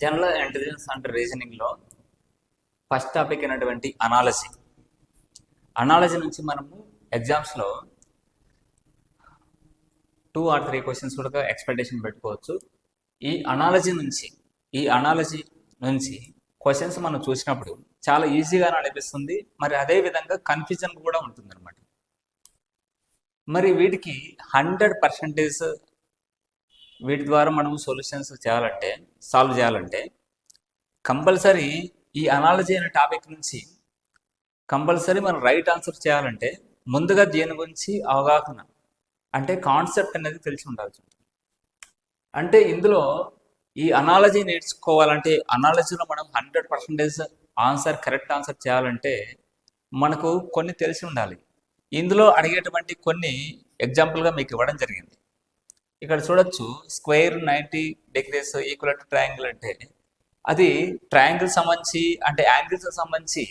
General intelligence and రీజనింగ్లో first topic అయినటువంటి analogy. Analogy నుంచి మనము ఎగ్జామ్స్లో 2 or 3 క్వశ్చన్స్ కూడా ఎక్స్పెక్టేషన్ పెట్టుకోవచ్చు. ఈ అనాలజీ నుంచి క్వశ్చన్స్ మనం చూసినప్పుడు చాలా ఈజీగా అనిపిస్తుంది, మరి అదే విధంగా కన్ఫ్యూజన్ కూడా ఉంటుంది అనమాట. మరి వీటికి 100% వీటి ద్వారా మనం సొల్యూషన్స్ సాల్వ్ చేయాలంటే కంపల్సరీ ఈ అనాలజీ అనే టాపిక్ నుంచి కంపల్సరీ మనం రైట్ ఆన్సర్ చేయాలంటే ముందుగా దీని గురించి అవగాహన అంటే కాన్సెప్ట్ అనేది తెలిసి ఉండాల్సి ఉంటుంది. అంటే ఇందులో ఈ అనాలజీ నేర్చుకోవాలంటే అనాలజీలో మనం 100% కరెక్ట్ ఆన్సర్ చేయాలంటే మనకు కొన్ని తెలిసి ఉండాలి. ఇందులో అడిగేటువంటి కొన్ని ఎగ్జాంపుల్గా మీకు ఇవ్వడం జరిగింది. ఇక్కడ చూడొచ్చు, square 90 degrees equal to triangle అంటే అది ట్రయాంగిల్ సంబంధించి అంటే యాంగిల్స్ సంబంధించి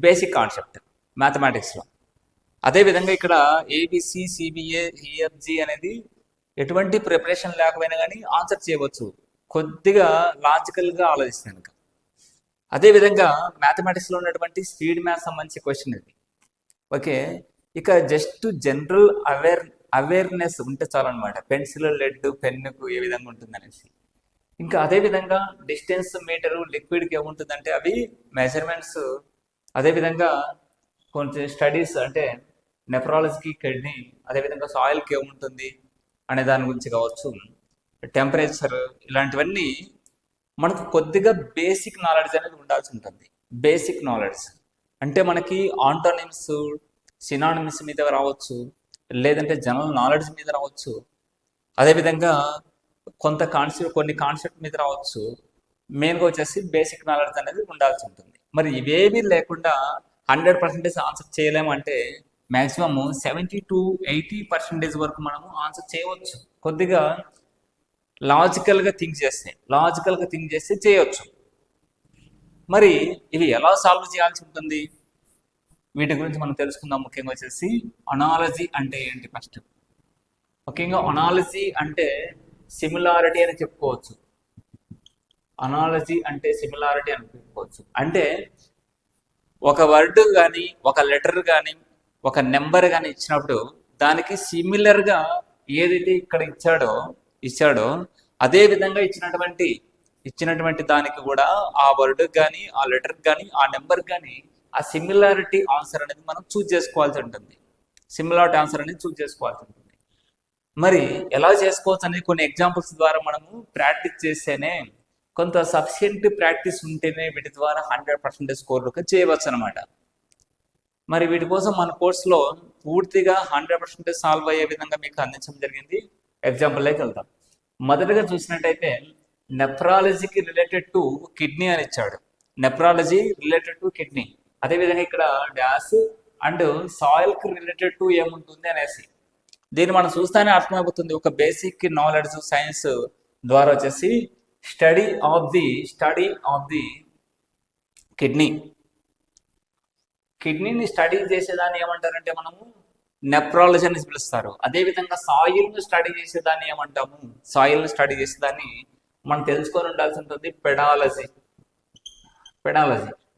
బేసిక్ కాన్సెప్ట్ మ్యాథమెటిక్స్లో. అదేవిధంగా ఇక్కడ ఏబిసి సిబిఏ ఈఎఫ్జి అనేది ఎటువంటి ప్రిపరేషన్ లేకపోయినా కానీ ఆన్సర్ చేయవచ్చు, కొద్దిగా లాజికల్గా ఆలోచిస్తాను. అదేవిధంగా మ్యాథమెటిక్స్లో ఉన్నటువంటి స్పీడ్ మ్యాథ్స్ సంబంధించి క్వశ్చన్ ఇది. ఓకే, ఇక జస్ట్ జనరల్ అవేర్నెస్ ఉంటే చాలన్నమాట. పెన్సిల్ లెడ్ పెన్నుకు ఏ విధంగా ఉంటుంది అనేసి. ఇంకా అదేవిధంగా డిస్టెన్స్ మీటరు లిక్విడ్కి ఏముంటుందంటే అవి మెజర్మెంట్స్. అదేవిధంగా కొంచెం స్టడీస్ అంటే నెఫ్రాలజీకి కిడ్నీ, అదేవిధంగా సాయిల్కి ఏముంటుంది అనే దాని గురించి కావచ్చు, టెంపరేచర్, ఇలాంటివన్నీ మనకు కొద్దిగా బేసిక్ నాలెడ్జ్ అనేది ఉండాల్సి ఉంటుంది. బేసిక్ నాలెడ్జ్ అంటే మనకి ఆంటోనిమ్స్ సినానిమ్స్ మీద రావచ్చు, లేదంటే జనరల్ నాలెడ్జ్ మీద రావచ్చు, అదేవిధంగా కొన్ని కాన్సెప్ట్ మీద రావచ్చు. మెయిన్గా వచ్చేసి బేసిక్ నాలెడ్జ్ అనేది ఉండాల్సి ఉంటుంది. మరి ఇవేవి లేకుండా 100% ఆన్సర్ చేయలేమంటే మ్యాక్సిమం 70 to 80% వరకు మనము ఆన్సర్ చేయవచ్చు. కొద్దిగా లాజికల్గా థింక్ చేస్తే చేయవచ్చు. మరి ఇవి ఎలా సాల్వ్ చేయాల్సి ఉంటుంది, వీటి గురించి మనం తెలుసుకుందాం. ముఖ్యంగా వచ్చేసి అనాలజీ అంటే ఏంటి ఫస్ట్. ముఖ్యంగా అనాలజీ అంటే సిమిలారిటీ అని చెప్పుకోవచ్చు. అంటే ఒక వర్డ్ కానీ ఒక లెటర్ కానీ ఒక నెంబర్ కానీ ఇచ్చినప్పుడు దానికి సిమిలర్గా ఏదైతే ఇక్కడ ఇచ్చాడో అదే విధంగా ఇచ్చినటువంటి దానికి కూడా ఆ వర్డ్ కానీ ఆ లెటర్ కానీ ఆ నెంబర్ కానీ ఆ సిమిలారిటీ ఆన్సర్ అనేది మనం చూజ్ చేసుకోవాల్సి ఉంటుంది. మరి ఎలా చేసుకోవచ్చు అనేది కొన్ని ఎగ్జాంపుల్స్ ద్వారా మనము ప్రాక్టీస్ చేస్తేనే, కొంత సఫిషియెంట్ ప్రాక్టీస్ ఉంటేనే వీటి ద్వారా 100% స్కోర్ చేయవచ్చు అనమాట. మరి వీటి కోసం మన కోర్సులో పూర్తిగా 100% సాల్వ్ అయ్యే విధంగా మీకు అందించడం జరిగింది. ఎగ్జాంపుల్లోకి వెళ్తాం. మొదటగా చూసినట్టయితే నెఫ్రాలజీకి రిలేటెడ్ టు కిడ్నీ అని ఇచ్చాడు. అదేవిధంగా ఇక్కడ డాష్ అండ్ సాయిల్కి రిలేటెడ్ టు ఏముంటుంది అనేసి దీన్ని మనం చూస్తేనే అర్థమైపోతుంది. ఒక బేసిక్ నాలెడ్జ్ సైన్స్ ద్వారా వచ్చేసి స్టడీ ఆఫ్ ది కిడ్నీని స్టడీ చేసేదాన్ని ఏమంటారంటే మనము నెఫ్రాలజీ అని పిలుస్తారు. అదేవిధంగా సాయిల్ను స్టడీ చేసేదాన్ని ఏమంటాము, మనం తెలుసుకొని ఉండాల్సి ఉంటుంది పెడాలజీ.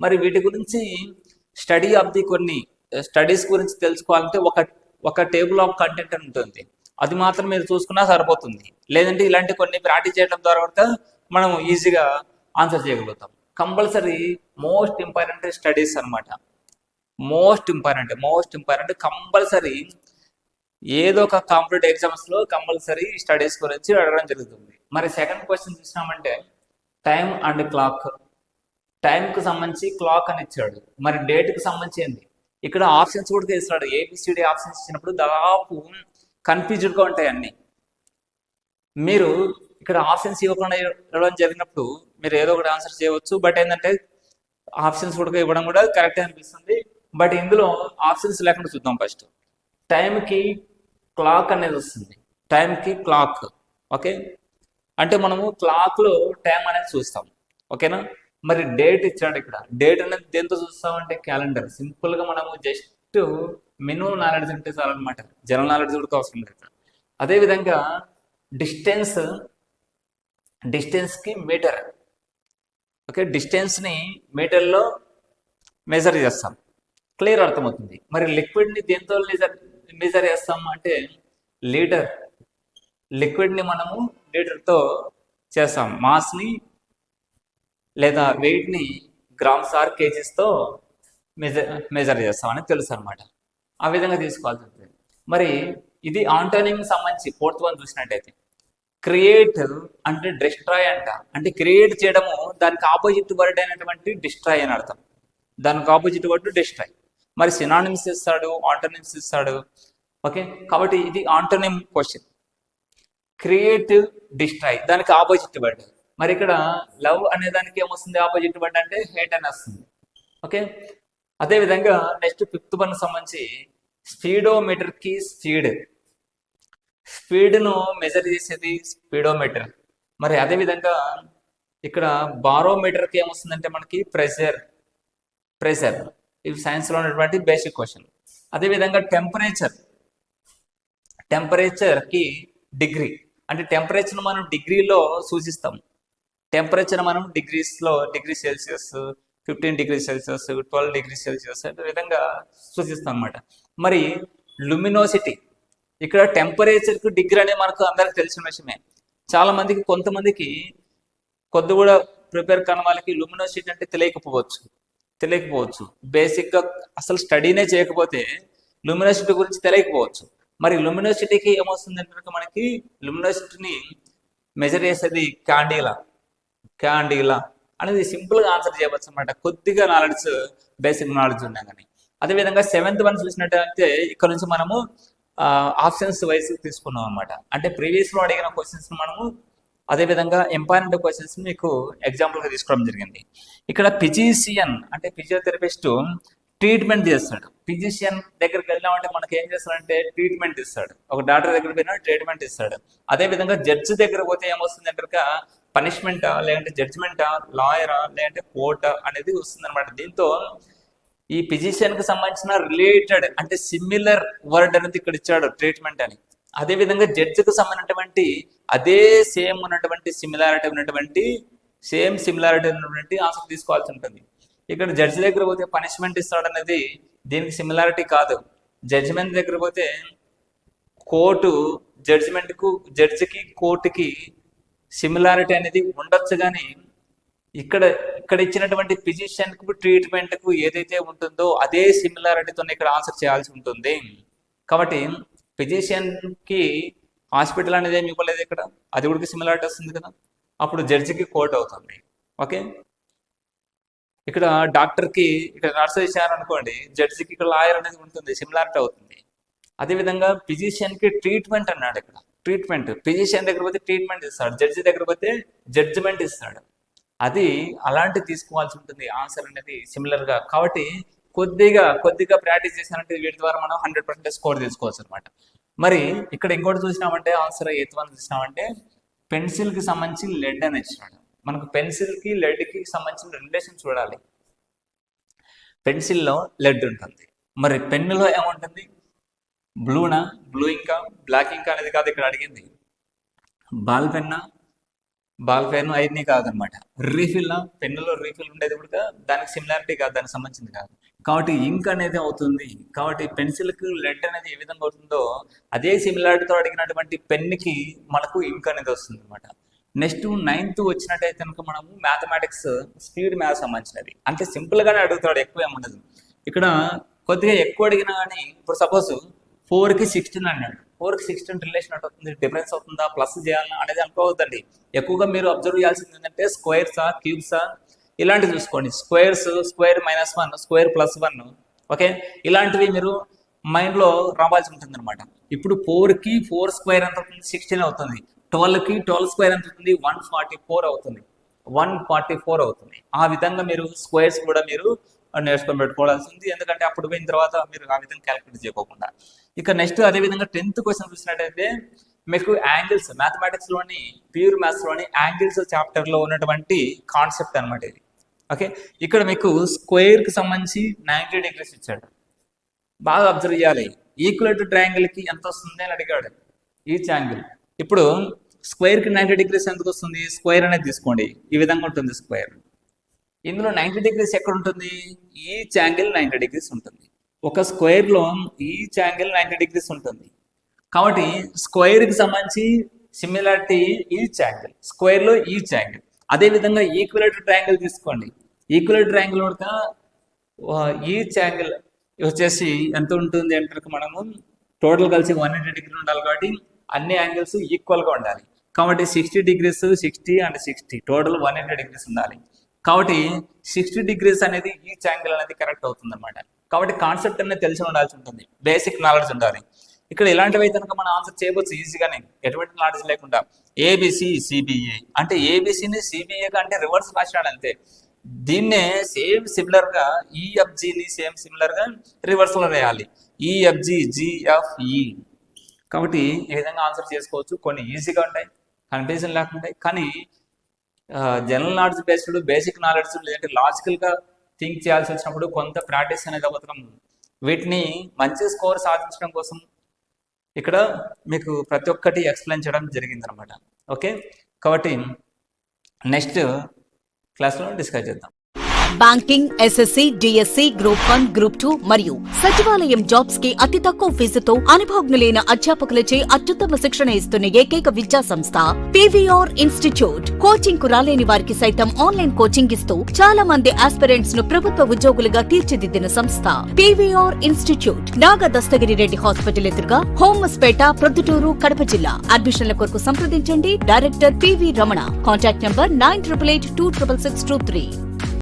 మరి వీటి గురించి స్టడీ ఆఫ్ ది కొన్ని స్టడీస్ గురించి తెలుసుకోవాలంటే ఒక టేబుల్ ఆఫ్ కంటెంట్ అని ఉంటుంది, అది మాత్రం మీరు చూసుకున్నా సరిపోతుంది. లేదంటే ఇలాంటి కొన్ని ప్రాక్టీస్ చేయడం ద్వారా కూడా మనం ఈజీగా ఆన్సర్ చేయగలుగుతాం. కంపల్సరీ మోస్ట్ ఇంపార్టెంట్ స్టడీస్ అనమాట. మోస్ట్ ఇంపార్టెంట్ కంపల్సరీ ఏదో ఒక కాంపిటేటివ్ ఎగ్జామ్స్లో కంపల్సరీ స్టడీస్ గురించి అడగడం జరుగుతుంది. మరి సెకండ్ క్వశ్చన్ చూసినామంటే టైం అండ్ క్లాక్. టైంకి సంబంధించి క్లాక్ అని ఇచ్చాడు, మరి డేట్కి సంబంధించి ఏంది. ఇక్కడ ఆప్షన్స్ కూడా ఇస్తాడు. ఏబిసిడి ఆప్షన్స్ ఇచ్చినప్పుడు దాదాపు కన్ఫ్యూజ్డ్గా ఉంటాయి అన్నీ. మీరు ఇక్కడ ఆప్షన్స్ ఇవ్వడం జరిగినప్పుడు మీరు ఏదో ఒకటి ఆన్సర్ చేయవచ్చు. బట్ ఏంటంటే ఆప్షన్స్ కూడా ఇవ్వడం కూడా కరెక్టే అనిపిస్తుంది. బట్ ఇందులో ఆప్షన్స్ లేకుండా చూద్దాం. ఫస్ట్ టైంకి క్లాక్ అనేది వస్తుంది. ఓకే, అంటే మనము క్లాక్లో టైం అనేది చూస్తాం. ఓకేనా, మరి డేట్ ఇచ్చాడు. ఇక్కడ డేట్ అనేది దేంతో చూస్తామంటే క్యాలెండర్. సింపుల్గా మనము జస్ట్ మినిమం నాలెడ్జ్ ఉంటే చాలన్నమాట, జనరల్ నాలెడ్జ్ కూడా అవసరం లేదు. అదేవిధంగా డిస్టెన్స్కి మీటర్. ఓకే, డిస్టెన్స్ని మీటర్లో మెజర్ చేస్తాం, క్లియర్ అర్థమవుతుంది. మరి లిక్విడ్ని దేంతో మెజర్ చేస్తాం అంటే లీటర్. లిక్విడ్ని మనము లీటర్తో చేస్తాం, మాస్ని లేదా వెయిట్ని గ్రామ్స్ ఆర్ కేజీస్తో మెజర్ చేస్తామని తెలుసు అనమాట. ఆ విధంగా తీసుకోవాల్సి ఉంటుంది. మరి ఇది ఆంటోనిమ్ సంబంధించి ఫోర్త్ వన్ చూసినట్టయితే క్రియేట్ అంటే డిస్ట్రాయ్ అంట. అంటే క్రియేట్ చేయడము దానికి ఆపోజిట్ వర్డ్ అయినటువంటి డిస్ట్రాయ్ అని అర్థం. దానికి ఆపోజిట్ వర్డ్ డిస్ట్రాయ్. మరి సినానిమ్స్ ఇస్తాడు, ఆంటోనిమ్స్ ఇస్తాడు. ఓకే, కాబట్టి ఇది ఆంటోనిమ్ క్వశ్చన్. క్రియేట్, డిస్ట్రాయ్ దానికి ఆపోజిట్ వర్డ్. మరి ఇక్కడ లవ్ అనే దానికి ఏమొస్తుంది ఆపోజిట్ వర్డ్ అంటే హేట్ అని వస్తుంది. ఓకే, అదేవిధంగా నెక్స్ట్ ఫిఫ్త్ వన్ సంబంధించి స్పీడోమీటర్కి స్పీడ్ను మెజర్ చేసేది స్పీడోమీటర్. మరి అదేవిధంగా ఇక్కడ బారోమీటర్కి ఏమొస్తుందంటే మనకి ప్రెషర్. ఇవి సైన్స్లో ఉన్నటువంటి బేసిక్ క్వశ్చన్. అదేవిధంగా టెంపరేచర్కి డిగ్రీ. అంటే టెంపరేచర్ మనం డిగ్రీలో సూచిస్తాం. టెంపరేచర్ మనం degree Celsius, 15 degree Celsius, 12 degree Celsius అదే విధంగా సూచిస్తాం అనమాట. మరి లుమినోసిటీ, ఇక్కడ టెంపరేచర్కు డిగ్రీ అనేది మనకు అందరికి తెలిసిన విషయమే. చాలా మందికి, కొంతమందికి కొద్ది కూడా ప్రిపేర్ కాని వాళ్ళకి లుమినోసిటీ అంటే తెలియకపోవచ్చు. బేసిక్గా అసలు స్టడీనే చేయకపోతే లుమినోసిటీ గురించి తెలియకపోవచ్చు. మరి లుమినోసిటీకి ఏమొస్తుందంటే మనకి లుమినోసిటీని మెజర్ చేసేది క్యాండిలా అనేది సింపుల్గా ఆన్సర్ చేయవచ్చు అనమాట, కొద్దిగా బేసిక్ నాలెడ్జ్ ఉన్నా కానీ. అదేవిధంగా 7th వన్ చూసినట్టయితే ఇక్కడ నుంచి మనము ఆప్షన్స్ వైజ్ తీసుకున్నాం అనమాట. అంటే ప్రీవియస్లో అడిగిన క్వశ్చన్స్ మనము అదేవిధంగా ఇంపార్టెంట్ క్వశ్చన్స్ మీకు ఎగ్జాంపుల్గా తీసుకోవడం జరిగింది. ఇక్కడ ఫిజిషియన్ అంటే ఫిజియోథెరపిస్ట్ ట్రీట్మెంట్ చేస్తాడు. ఫిజిషియన్ దగ్గరికి వెళ్ళామంటే మనకి ఏం చేస్తాడంటే ట్రీట్మెంట్ ఇస్తాడు. ఒక డాక్టర్ దగ్గర పోయినా ట్రీట్మెంట్ ఇస్తాడు. అదేవిధంగా జడ్జి దగ్గర పోతే ఏమొస్తుంది అంటే పనిష్మెంటా, లేదంటే జడ్జిమెంటా, లాయరా, లేదంటే కోర్టా అనేది వస్తుంది అనమాట. దీంతో ఈ ఫిజిషియన్కి సంబంధించిన రిలేటెడ్ అంటే సిమిలర్ వర్డ్ అనేది ఇక్కడ ఇచ్చాడు ట్రీట్మెంట్ అని. అదేవిధంగా జడ్జికి సంబంధించినటువంటి అదే సేమ్ సిమిలారిటీ ఉన్నటువంటి ఆన్సర్ తీసుకోవాల్సి ఉంటుంది. ఇక్కడ జడ్జి దగ్గర పోతే పనిష్మెంట్ ఇస్తాడు అనేది దీనికి సిమిలారిటీ కాదు. జడ్జిమెంట్ దగ్గర పోతే కోర్టు జడ్జికి కోర్టుకి సిమిలారిటీ అనేది ఉండొచ్చు, కానీ ఇక్కడ ఇచ్చినటువంటి ఫిజిషియన్కు ట్రీట్మెంట్కు ఏదైతే ఉంటుందో అదే సిమిలారిటీతో ఇక్కడ ఆన్సర్ చేయాల్సి ఉంటుంది. కాబట్టి ఫిజిషియన్కి హాస్పిటల్ అనేది ఏమి ఇవ్వలేదు ఇక్కడ, అది కూడా సిమిలారిటీ వస్తుంది కదా, అప్పుడు జడ్జికి కోర్టు అవుతుంది. ఓకే, ఇక్కడ డాక్టర్కి ఇక్కడ నర్స్ ఇచ్చారనుకోండి, జడ్జికి ఇక్కడ లాయర్ అనేది ఉంటుంది, సిమిలారిటీ అవుతుంది. అదేవిధంగా ఫిజిషియన్కి ట్రీట్మెంట్ అన్నాడు. ఇక్కడ ట్రీట్మెంట్ ఫిజిషియన్ దగ్గర పోతే ట్రీట్మెంట్ ఇస్తాడు, జడ్జి దగ్గర పోతే జడ్జిమెంట్ ఇస్తాడు. అది అలాంటివి తీసుకోవాల్సి ఉంటుంది ఆన్సర్ అనేది సిమిలర్గా. కాబట్టి కొద్దిగా ప్రాక్టీస్ చేశానంటే వీటి ద్వారా మనం 100% స్కోర్ తీసుకోవచ్చు అనమాట. మరి ఇక్కడ ఇంకోటి చూసినామంటే ఆన్సర్ 8th వన్ చూసినామంటే పెన్సిల్కి సంబంధించి లెడ్ అని ఇచ్చినాడు. మనకు పెన్సిల్కి లెడ్కి సంబంధించిన రిలేషన్ చూడాలి. పెన్సిల్లో లెడ్ ఉంటుంది, మరి పెన్నులో ఏముంటుంది? బ్లూ ఇంకా బ్లాక్ ఇంకా అనేది కాదు ఇక్కడ అడిగింది. బాల్ పెన్ అయింది కాదనమాట. పెన్నులో రీఫిల్ ఉండేది కూడా దానికి సిమిలారిటీ కాదు, దానికి సంబంధించింది కాదు. కాబట్టి ఇంక్ అనేది అవుతుంది. కాబట్టి పెన్సిల్కి లెడ్ అనేది ఏ విధంగా అవుతుందో అదే సిమిలారిటీతో అడిగినటువంటి పెన్నుకి మనకు ఇంక్ అనేది వస్తుంది అనమాట. నెక్స్ట్ 9th వచ్చినట్టయితే కనుక మనము మ్యాథమెటిక్స్ స్పీడ్ మ్యాథ్స్ సంబంధించినది. అంటే సింపుల్గానే అడుగుతాడు, ఎక్కువ ఏముండదు. ఇక్కడ కొద్దిగా ఎక్కువ అడిగినా కానీ ఇప్పుడు సపోజ్ 4కి 16 అన్నాడు. 4కి 16 రిలేషన్ అంటే అవుతుంది, డిఫరెన్స్ అవుతుందా, ప్లస్ చేయాలా అనేది అనుకోవద్దండి. ఎక్కువగా మీరు అబ్జర్వ్ చేయాల్సింది ఏంటంటే స్క్వేర్సా, క్యూబ్సా ఇలాంటివి చూసుకోండి. స్క్వేర్ -1, స్క్వేర్ +1, ఓకే, ఇలాంటివి మీరు మైండ్లో రావాల్సి ఉంటుంది అనమాట. ఇప్పుడు 4కి 4 స్క్వేర్ ఎంత అవుతుంది? 16 అవుతుంది. 12కి 12 స్క్వేర్ ఎంత అవుతుంది? 144 అవుతుంది. 144 అవుతుంది. ఆ విధంగా మీరు స్క్వేర్స్ కూడా మీరు నేర్చుకొని పెట్టుకోవాల్సి ఉంది, ఎందుకంటే అప్పుడు పోయిన తర్వాత మీరు ఆ విధంగా క్యాలిక్యులేట్ చేయకోకుండా. ఇక నెక్స్ట్ అదేవిధంగా 10th క్వశ్చన్ చూసినట్టయితే మీకు యాంగిల్స్, మ్యాథమెటిక్స్లోని ప్యూర్ మ్యాథ్స్లోని యాంగిల్స్ చాప్టర్లో ఉన్నటువంటి కాన్సెప్ట్ అనమాట ఇది. ఓకే, ఇక్కడ మీకు స్క్వేర్కి సంబంధించి 90 degrees ఇచ్చాడు. బాగా అబ్జర్వ్ చేయాలి. ఈక్వల్ ట్రయాంగిల్కి ఎంత వస్తుంది అని అడిగాడు, ఈచ్ యాంగిల్. ఇప్పుడు స్క్వేర్కి 90 degrees ఎందుకు వస్తుంది? స్క్వేర్ అనేది తీసుకోండి, ఈ విధంగా ఉంటుంది స్క్వేర్. ఇందులో 90 డిగ్రీస్ ఎక్కడ ఉంటుంది? ఈచ్ యాంగిల్ 90 డిగ్రీస్ ఉంటుంది. ఒక స్క్వేర్లో ఈచ్ యాంగిల్ 90 డిగ్రీస్ ఉంటుంది. కాబట్టి స్క్వేర్కి సంబంధించి సిమిలారిటీ ఈచ్ యాంగిల్, స్క్వేర్లో ఈచ్ యాంగిల్. అదేవిధంగా ఈక్విలేటర్ ట్రయాంగిల్ తీసుకోండి. ఈక్విలేటర్ ట్రయాంగిల్ కనుక ఈచ్ యాంగిల్ వచ్చేసి ఎంత ఉంటుంది అంటే మనము టోటల్ కలిసి 180 డిగ్రీలు ఉండాలి. కాబట్టి అన్ని యాంగిల్స్ ఈక్వల్గా ఉండాలి. కాబట్టి 60 డిగ్రీస్ 60 అండ్ 60 టోటల్ 180 డిగ్రీస్ ఉండాలి. కాబట్టి 60 డిగ్రీస్ అనేది ఈచ్ యాంగిల్ అనేది కరెక్ట్ అవుతుంది అనమాట. కాబట్టి కాన్సెప్ట్ అనేది తెలిసి ఉండాల్సి ఉంటుంది, బేసిక్ నాలెడ్జ్ ఉండాలి. ఇక్కడ ఇలాంటివి అయితే కనుక మనం ఆన్సర్ చేయవచ్చు ఈజీగానే, ఎటువంటి నాలెడ్జ్ లేకుండా. ఏబిసి సిబిఏ అంటే ఏబిసిని సిబిఏగా అంటే రివర్స్ రాసినాడు అంతే. దీన్నే సేమ్ సిమిలర్గా ఈఎఫ్జిని సేమ్ సిమిలర్గా రివర్స్లో రాయాలి, ఈఎఫ్జి జిఎఫ్ఈ. కాబట్టి ఈ విధంగా ఆన్సర్ చేసుకోవచ్చు. కొన్ని ఈజీగా ఉంటాయి, కన్ఫ్యూజన్ లేకుండా. కానీ general knowledge based, basic knowledge లేదంటే లాజికల్గా థింక్ చేయాల్సి వచ్చినప్పుడు కొంత ప్రాక్టీస్ అనేది అవసరం. వీటిని మంచి స్కోర్ సాధించడం కోసం ఇక్కడ మీకు ప్రతి ఒక్కటి ఎక్స్ప్లెయిన్ చేయడం జరిగింది అనమాట. ఓకే, కాబట్టి నెక్స్ట్ క్లాస్లో డిస్కస్ చేద్దాం. Banking, SSC, DSC, group 1, group 2 మరియు సచివాలయం జాబ్స్ కి అతి తక్కువ ఫీజుతో అనుభవజ్ఞులైన అధ్యాపకులచే అత్యుత్తమ శిక్షణ ఇస్తున్న ఏకైక విద్యా సంస్థ పీవీఆర్ ఇన్స్టిట్యూట్. కోచింగ్ కు రాలేని వారికి సైతం ఆన్లైన్ కోచింగ్ ఇస్తూ చాలా మంది ఆస్పిరెంట్స్ ను ప్రభుత్వ ఉద్యోగులుగా తీర్చిదిద్దిన సంస్థ పీవీఆర్ ఇన్స్టిట్యూట్. నాగ దస్తగిరి రెడ్డి హాస్పిటల్ ఎదురుగా, హోమస్పేట, ప్రొద్దుటూరు, కడప జిల్లా. అడ్మిషన్ల కొరకు సంప్రదించండి. Director PV Ramana. Contact number 9888266623.